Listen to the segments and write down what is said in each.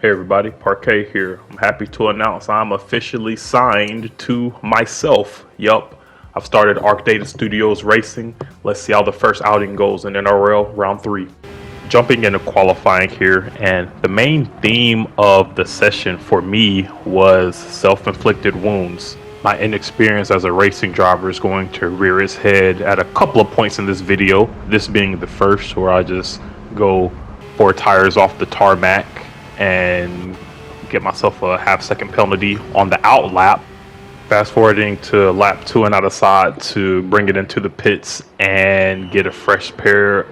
Hey everybody, Parquet here. I'm happy to announce I'm officially signed to myself. Yup, I've started Arc Data Studios Racing. Let's see how the first outing goes in NRL Round 3. Jumping into qualifying here, and the main theme of the session for me was self-inflicted wounds. My inexperience as a racing driver is going to rear its head at a couple of points in this video, this being the first where I just go 4 tires off the tarmac and get myself a half-second penalty on the out lap. Fast forwarding to lap 2 and out of side to bring it into the pits and get a fresh set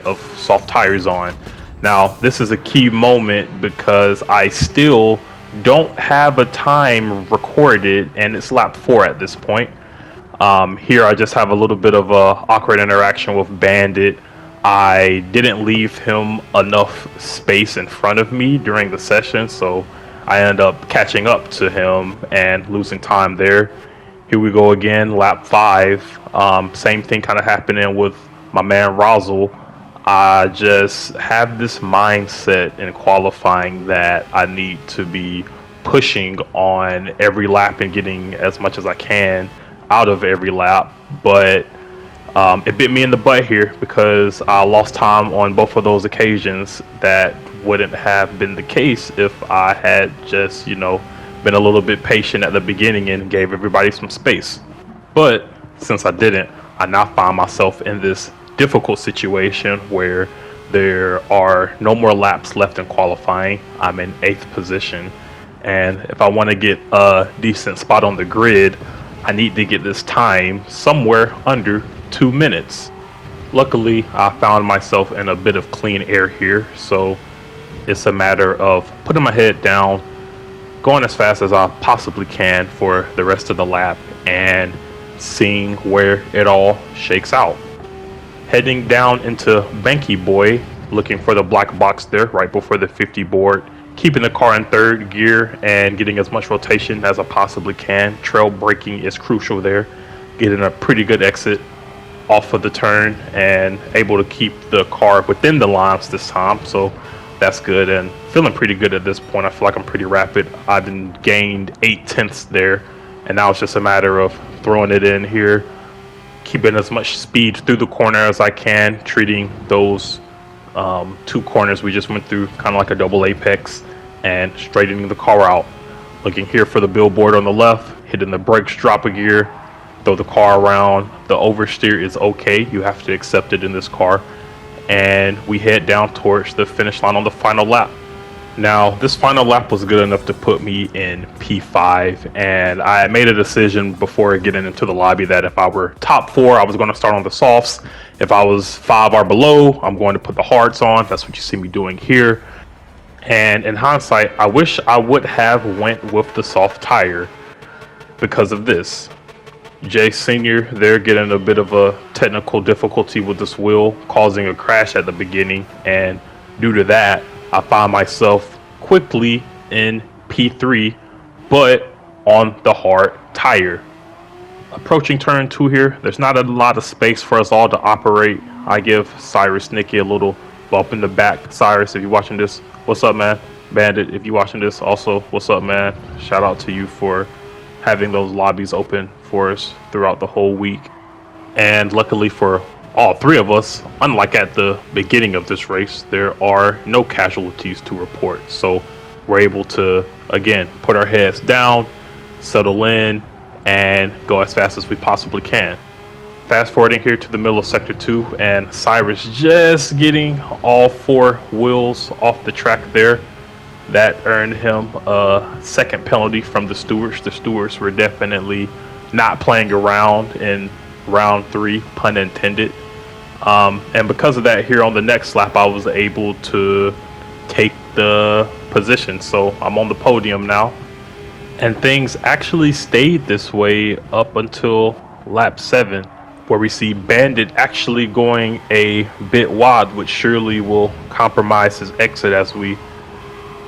of soft tires on. Now, this is a key moment because I still don't have a time recorded, and it's lap 4 at this point. Here I just have a little bit of a awkward interaction with Bandit. I didn't leave him enough space in front of me during the session, so I end up catching up to him and losing time there. Here we go again, lap 5. Same thing kind of happening with my man Rosal. I just have this mindset in qualifying that I need to be pushing on every lap and getting as much as I can out of every lap, but it bit me in the butt here because I lost time on both of those occasions. That wouldn't have been the case if I had just, been a little bit patient at the beginning and gave everybody some space. But since I didn't, I now find myself in this difficult situation where there are no more laps left in qualifying. I'm in 8th position, and if I want to get a decent spot on the grid, I need to get this time somewhere under 2 minutes. Luckily, I found myself in a bit of clean air here, so it's a matter of putting my head down, going as fast as I possibly can for the rest of the lap, and seeing where it all shakes out. Heading down into Banky Boy, looking for the black box there right before the 50 board, keeping the car in 3rd gear and getting as much rotation as I possibly can. Trail braking is crucial there, getting a pretty good exit off of the turn and able to keep the car within the lines this time, so that's good, and feeling pretty good at this point. I feel like I'm pretty rapid. I've gained 8/10 there, and now it's just a matter of throwing it in here, keeping as much speed through the corner as I can, treating those 2 corners we just went through kind of like a double apex, and straightening the car out. Looking here for the billboard on the left, hitting the brakes, drop a gear, throw the car around. The oversteer is okay, you have to accept it in this car, and we head down towards the finish line on the final lap. Now, this final lap was good enough to put me in P5, and I made a decision before getting into the lobby that if I were top 4, I was going to start on the softs. If I was 5 or below, I'm going to put the hards on. That's what you see me doing here. And in hindsight, I wish I would have went with the soft tire because of this. Jay Sr. there getting a bit of a technical difficulty with this wheel, causing a crash at the beginning, and due to that, I find myself quickly in P3, but on the hard tire. Approaching turn 2 here, there's not a lot of space for us all to operate. I give Cyrus Nicky a little bump in the back. Cyrus, if you're watching this, what's up, man? Bandit, if you're watching this, also, what's up, man? Shout out to you for having those lobbies open for us throughout the whole week. And luckily for all 3 of us, unlike at the beginning of this race, there are no casualties to report. So we're able to, again, put our heads down, settle in, and go as fast as we possibly can. Fast forwarding here to the middle of sector 2, and Cyrus just getting all 4 wheels off the track there. That earned him a 2nd penalty from the stewards. The stewards were definitely not playing around in round 3, pun intended. And because of that, here on the next lap, I was able to take the position. So I'm on the podium now. And things actually stayed this way up until lap 7, where we see Bandit actually going a bit wide, which surely will compromise his exit as we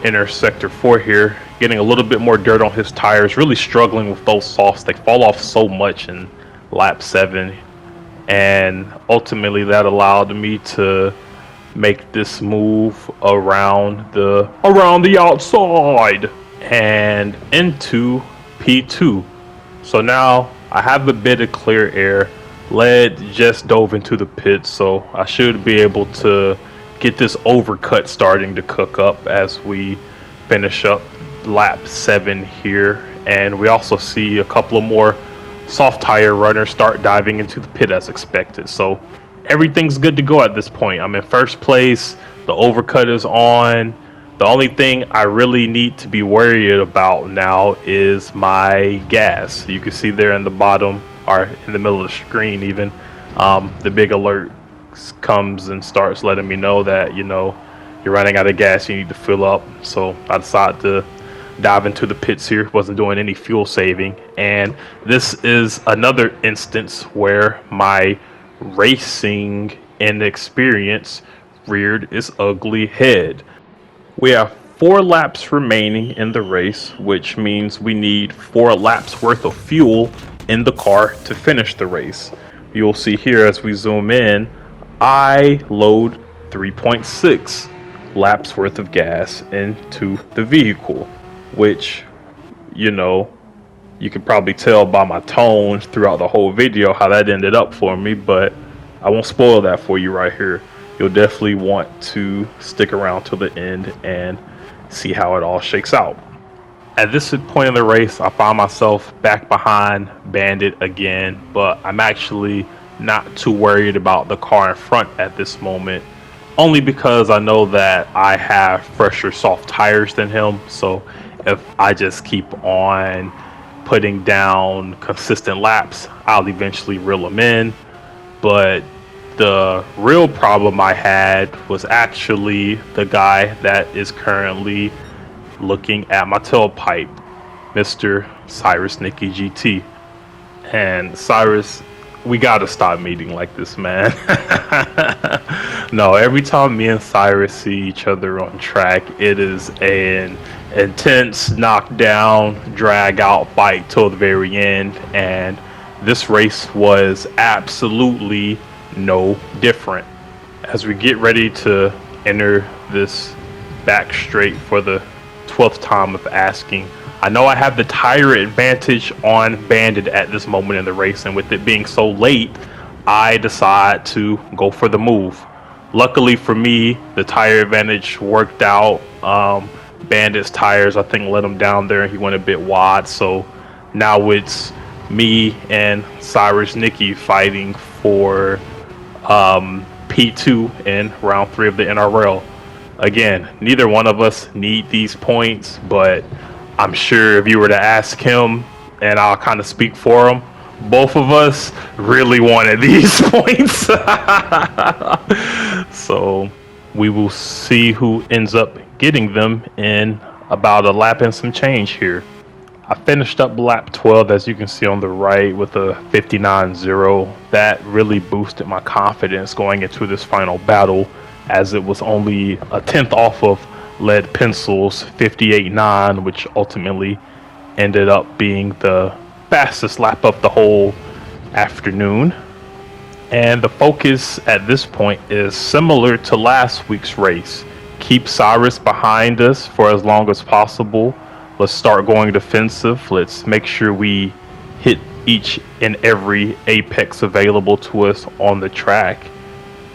enter sector 4 here, getting a little bit more dirt on his tires, really struggling with those softs. They fall off so much in lap 7, and ultimately that allowed me to make this move around the outside and into P2. So now I have a bit of clear air. Lead just dove into the pit, so I should be able to get this overcut starting to cook up as we finish up lap 7 here. And we also see a couple of more soft tire runners start diving into the pit as expected. So everything's good to go at this point. I'm in first place. The overcut is on. The only thing I really need to be worried about now is my gas. You can see there in the bottom, or in the middle of the screen even, the big alert comes and starts letting me know that, you know, you're running out of gas, you need to fill up. So I decided to dive into the pits here. Wasn't doing any fuel saving. And this is another instance where my racing inexperience reared its ugly head. We have 4 laps remaining in the race, which means we need 4 laps worth of fuel in the car to finish the race. You'll see here as we zoom in, I load 3.6 laps worth of gas into the vehicle, which, you know, you can probably tell by my tone throughout the whole video how that ended up for me, but I won't spoil that for you right here. You'll definitely want to stick around till the end and see how it all shakes out. At this point in the race, I find myself back behind Bandit again, but I'm actually not too worried about the car in front at this moment, only because I know that I have fresher soft tires than him. So if I just keep on putting down consistent laps, I'll eventually reel him in. But the real problem I had was actually the guy that is currently looking at my tailpipe, Mr. Cyrus Nicky GT. And Cyrus, we gotta stop meeting like this, man. No, every time me and Cyrus see each other on track, it is an intense knockdown, drag out fight till the very end. And this race was absolutely no different. As we get ready to enter this back straight for the 12th time of asking, I know I have the tire advantage on Bandit at this moment in the race, and with it being so late, I decide to go for the move. Luckily for me, the tire advantage worked out. Bandit's tires, I think, let him down there and he went a bit wide, so now it's me and Cyrus Nicky fighting for P2 in round 3 of the NRL. Again, neither one of us need these points, but I'm sure if you were to ask him, and I'll kind of speak for him, both of us really wanted these points. So we will see who ends up getting them in about a lap and some change here. I finished up lap 12, as you can see on the right, with a 59.0. That really boosted my confidence going into this final battle, as it was only a tenth off of Lead Pencil's 58.9, which ultimately ended up being the fastest lap of the whole afternoon. And the focus at this point is similar to last week's race. Keep Cyrus behind us for as long as possible. Let's start going defensive. Let's make sure we hit each and every apex available to us on the track.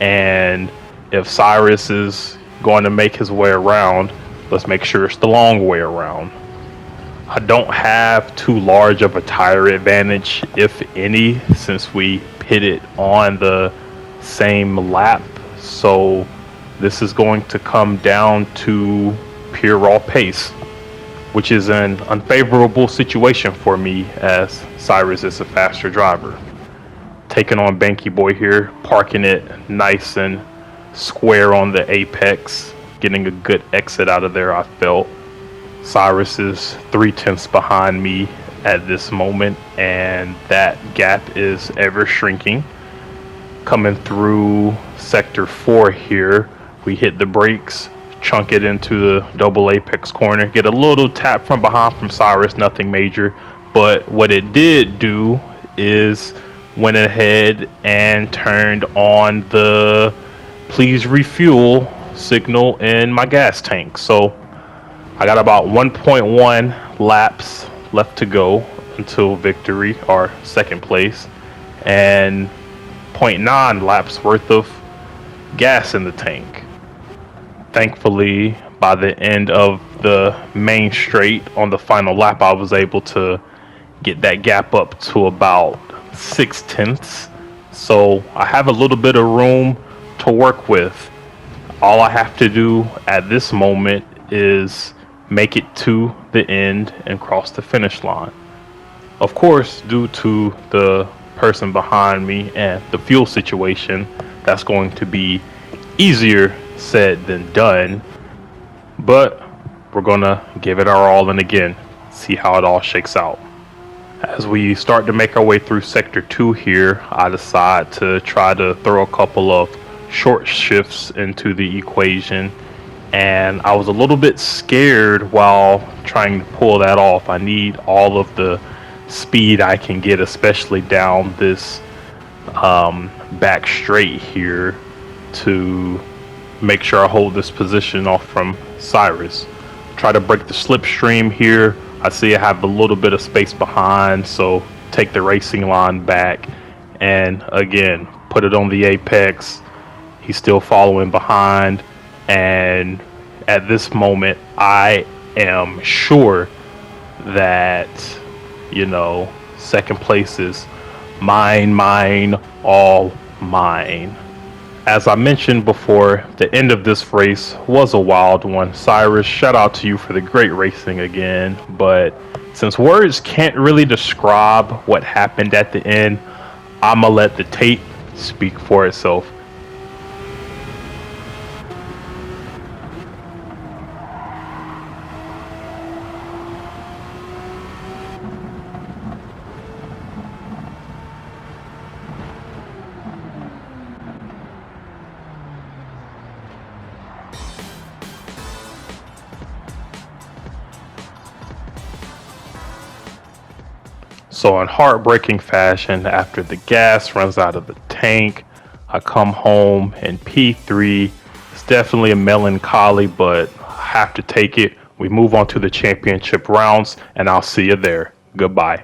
And if Cyrus is going to make his way around, let's make sure it's the long way around. I don't have too large of a tire advantage, if any, since we pitted on the same lap. So this is going to come down to pure raw pace, which is an unfavorable situation for me, as Cyrus is a faster driver. Taking on Banky Boy here, parking it nice and square on the apex, getting a good exit out of there, I felt. Cyrus is 3/10 behind me at this moment, and that gap is ever shrinking. Coming through sector 4 here, we hit the brakes, chunk it into the double apex corner, get a little tap from behind from Cyrus, nothing major, but what it did do is went ahead and turned on the please refuel signal in my gas tank. So I got about 1.1 laps left to go until victory or second place, and zero point 0.9 laps worth of gas in the tank. Thankfully, by the end of the main straight on the final lap, I was able to get that gap up to about 6/10. So I have a little bit of room to work with. All I have to do at this moment is make it to the end and cross the finish line. Of course, due to the person behind me and the fuel situation, that's going to be easier said than done, but we're gonna give it our all and again see how it all shakes out. As we start to make our way through sector 2 here, I decide to try to throw a couple of short shifts into the equation, and I was a little bit scared while trying to pull that off. I need all of the speed I can get, especially down this back straight here, to make sure I hold this position off from Cyrus. Try to break the slipstream here. I see I have a little bit of space behind, so take the racing line back and again put it on the apex. He's still following behind, and at this moment I am sure that, second place is mine, all mine. As I mentioned before, the end of this race was a wild one. Cyrus, shout out to you for the great racing again, but since words can't really describe what happened at the end, I'ma let the tape speak for itself. So in heartbreaking fashion, after the gas runs out of the tank, I come home in P3. It's definitely a melancholy, but I have to take it. We move on to the championship rounds, and I'll see you there. Goodbye.